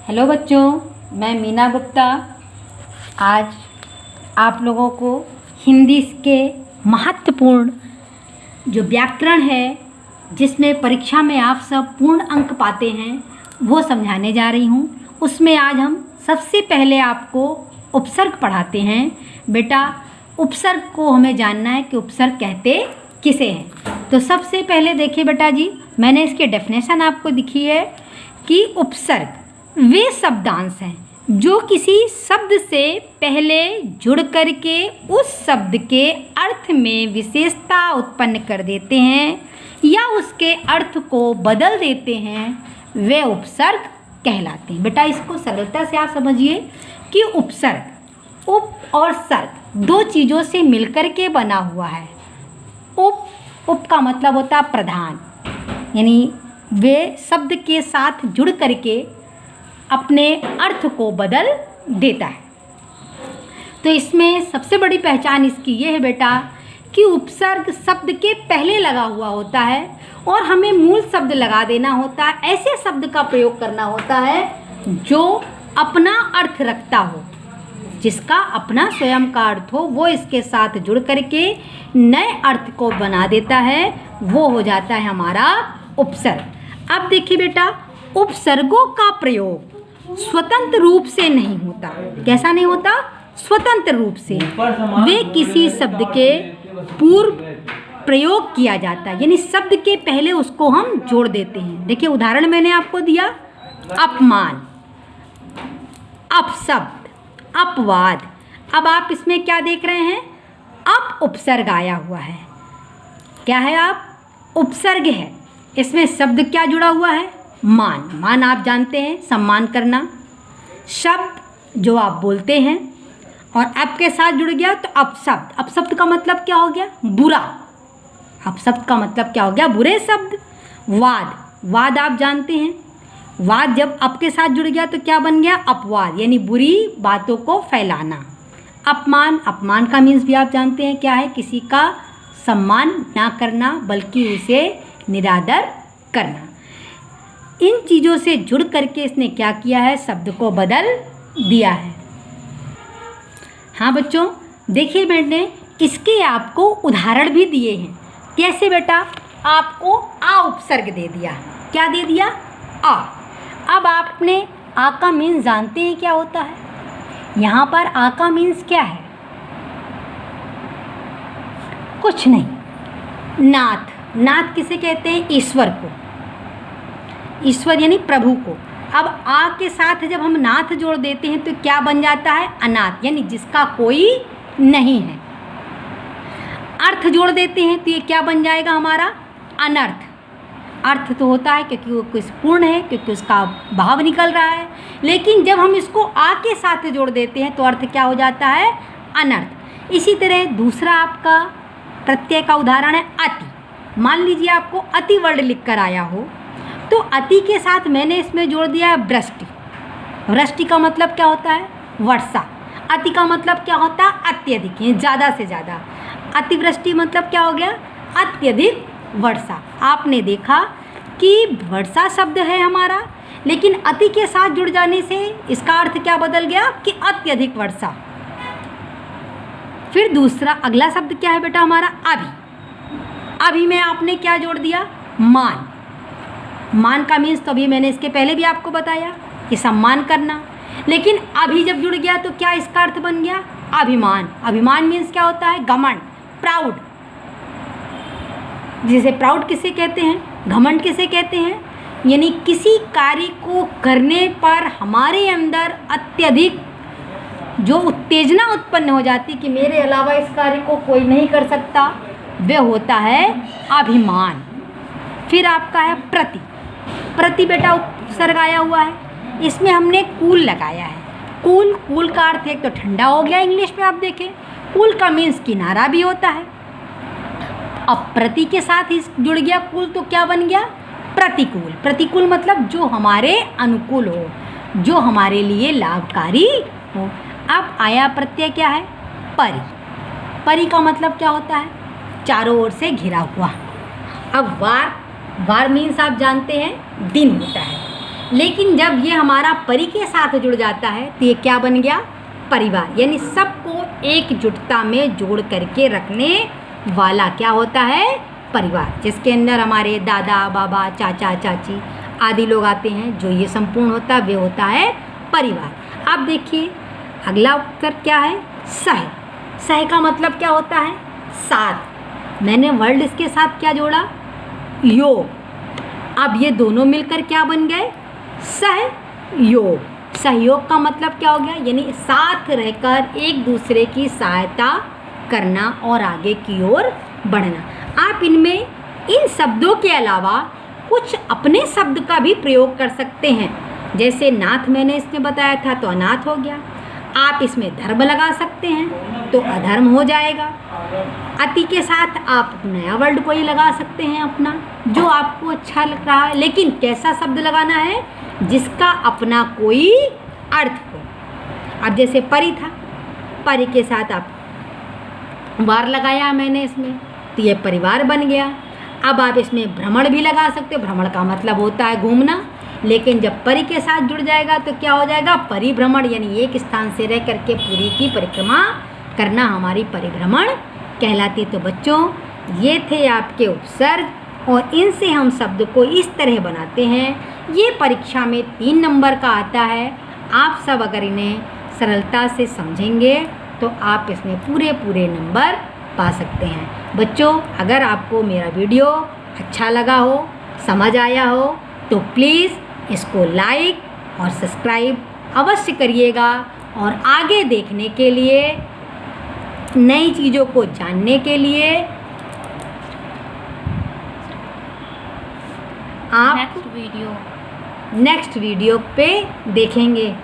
Hello बच्चों, मैं मीना गुप्ता आज आप लोगों को हिंदी के महत्वपूर्ण जो व्याकरण है जिसमें परीक्षा में आप सब पूर्ण अंक पाते हैं वो समझाने जा रही हूँ। उसमें आज हम सबसे पहले आपको उपसर्ग पढ़ाते हैं। बेटा, उपसर्ग को हमें जानना है कि उपसर्ग कहते किसे हैं। तो सबसे पहले देखिए बेटा जी, मैंने इसकी डेफिनेशन आपको दिखी है कि उपसर्ग वे शब्दांश हैं जो किसी शब्द से पहले जुड़ करके उस शब्द के अर्थ में विशेषता उत्पन्न कर देते हैं या उसके अर्थ को बदल देते हैं, वे उपसर्ग कहलाते हैं। बेटा, इसको सरलता से आप समझिए कि उपसर्ग उप और सर्ग दो चीज़ों से मिलकर के बना हुआ है। उप का मतलब होता है प्रधान, यानी वे शब्द के साथ जुड़ करके अपने अर्थ को बदल देता है। तो इसमें सबसे बड़ी पहचान इसकी ये है बेटा कि उपसर्ग शब्द के पहले लगा हुआ होता है और हमें मूल शब्द लगा देना होता है। ऐसे शब्द का प्रयोग करना होता है जो अपना अर्थ रखता हो, जिसका अपना स्वयं का अर्थ हो, वो इसके साथ जुड़ करके नए अर्थ को बना देता है, वो हो जाता है हमारा उपसर्ग। अब देखिए बेटा, उपसर्गों का प्रयोग स्वतंत्र रूप से नहीं होता। कैसा नहीं होता? स्वतंत्र रूप से वे किसी शब्द के पूर्व प्रयोग किया जाता है, यानी शब्द के पहले उसको हम जोड़ देते हैं। देखिए उदाहरण मैंने आपको दिया, अपमान, अपशब्द, अपवाद। अब आप इसमें क्या देख रहे हैं? अप उपसर्ग आया हुआ है। क्या है? आप उपसर्ग है। इसमें शब्द क्या जुड़ा हुआ है? मान। मान आप जानते हैं, सम्मान करना। शब्द जो आप बोलते हैं और अप के साथ जुड़ गया तो अपशब्द। अपशब्द का मतलब क्या हो गया? बुरा। अपशब्द का मतलब क्या हो गया? बुरे शब्द। वाद। वाद आप जानते हैं, वाद जब अप के साथ जुड़ गया तो क्या बन गया? अपवाद, यानी बुरी बातों को फैलाना। अपमान। अपमान का मीन्स भी आप जानते हैं क्या है? किसी का सम्मान ना करना बल्कि उसे निरादर करना। इन चीज़ों से जुड़ करके इसने क्या किया है? शब्द को बदल दिया है। हाँ बच्चों, देखिए मैंने इसके आपको उदाहरण भी दिए हैं। कैसे बेटा? आपको आ उपसर्ग दे दिया। क्या दे दिया? आ। अब आपने आ का मीन्स जानते हैं क्या होता है? यहाँ पर आ का मीन्स क्या है? कुछ नहीं, नाथ। नाथ किसे कहते हैं? ईश्वर को। ईश्वर यानी प्रभु को। अब आ के साथ जब हम नाथ जोड़ देते हैं तो क्या बन जाता है? अनाथ, यानी जिसका कोई नहीं है। अर्थ जोड़ देते हैं तो ये क्या बन जाएगा हमारा? अनर्थ। अर्थ तो होता है क्योंकि वो कुछ पूर्ण है, क्योंकि उसका भाव निकल रहा है। लेकिन जब हम इसको आ के साथ जोड़ देते हैं तो अर्थ क्या हो जाता है? अनर्थ। इसी तरह दूसरा आपका प्रत्यय का उदाहरण है अति। मान लीजिए आपको अति वर्ड लिख कर आया हो तो अति के साथ मैंने इसमें जोड़ दिया है वृष्टि। वृष्टि का मतलब क्या होता है? वर्षा। अति का मतलब क्या होता है? अत्यधिक, यानी ज़्यादा से ज़्यादा। अतिवृष्टि मतलब क्या हो गया? अत्यधिक वर्षा। आपने देखा कि वर्षा शब्द है हमारा, लेकिन अति के साथ जुड़ जाने से इसका अर्थ क्या बदल गया कि अत्यधिक वर्षा। फिर दूसरा अगला शब्द क्या है बेटा हमारा? अभी। अभी में आपने क्या जोड़ दिया? मान। मान का मीन्स तो अभी मैंने इसके पहले भी आपको बताया कि सम्मान करना, लेकिन अभी जब जुड़ गया तो क्या इसका अर्थ बन गया? अभिमान। अभिमान मीन्स क्या होता है? घमंड, प्राउड। जिसे प्राउड किसे कहते हैं? घमंड किसे कहते हैं? यानी किसी कार्य को करने पर हमारे अंदर अत्यधिक जो उत्तेजना उत्पन्न हो जाती कि मेरे अलावा इस कार्य को कोई नहीं कर सकता, वह होता है अभिमान। फिर आपका है प्रति। प्रति बेटा उपसर्ग आया हुआ है, इसमें हमने कूल लगाया है। कूल, कूल का अर्थ एक तो ठंडा हो गया इंग्लिश में। आप देखें, कूल का मीन्स किनारा भी होता है। अब प्रति के साथ ही जुड़ गया कूल तो क्या बन गया? प्रतिकूल। प्रतिकूल मतलब जो हमारे अनुकूल हो, जो हमारे लिए लाभकारी हो। अब आया प्रत्यय क्या है? परि। परि का मतलब क्या होता है? चारों ओर से घिरा हुआ। अब वार। वार मीन्स आप जानते हैं दिन होता है, लेकिन जब ये हमारा परि के साथ जुड़ जाता है तो ये क्या बन गया? परिवार। यानी सबको एकजुटता में जोड़ करके रखने वाला क्या होता है? परिवार, जिसके अंदर हमारे दादा बाबा चाचा चाची आदि लोग आते हैं। जो ये संपूर्ण होता है वे होता है परिवार। अब देखिए अगला उत्तर क्या है? सह। सह का मतलब क्या होता है? साथ। मैंने वर्ड इसके साथ क्या जोड़ा? योग। अब ये दोनों मिलकर क्या बन गए? सहयोग। सहयोग का मतलब क्या हो गया? यानी साथ रहकर एक दूसरे की सहायता करना और आगे की ओर बढ़ना। आप इनमें इन शब्दों के अलावा कुछ अपने शब्द का भी प्रयोग कर सकते हैं। जैसे नाथ मैंने इसमें बताया था तो अनाथ हो गया। आप इसमें धर्म लगा सकते हैं तो अधर्म हो जाएगा। अति के साथ आप नया वर्ड कोई लगा सकते हैं अपना, जो आपको अच्छा लग रहा है, लेकिन कैसा शब्द लगाना है? जिसका अपना कोई अर्थ हो। अब जैसे परि था, परि के साथ आप वार लगाया मैंने इसमें तो ये परिवार बन गया। अब आप इसमें भ्रमण भी लगा सकते हो। भ्रमण का मतलब होता है घूमना, लेकिन जब परि के साथ जुड़ जाएगा तो क्या हो जाएगा? परिभ्रमण। यानी एक स्थान से रह करके पूरी की परिक्रमा करना हमारी परिभ्रमण कहलाती। तो बच्चों ये थे आपके उपसर्ग और इनसे हम शब्द को इस तरह बनाते हैं। ये परीक्षा में 3 नंबर का आता है। आप सब अगर इन्हें सरलता से समझेंगे तो आप इसमें पूरे नंबर पा सकते हैं। बच्चों अगर आपको मेरा वीडियो अच्छा लगा हो, समझ आया हो तो प्लीज़ इसको लाइक और सब्सक्राइब अवश्य करिएगा। और आगे देखने के लिए, नई चीज़ों को जानने के लिए आप नेक्स्ट वीडियो पे देखेंगे।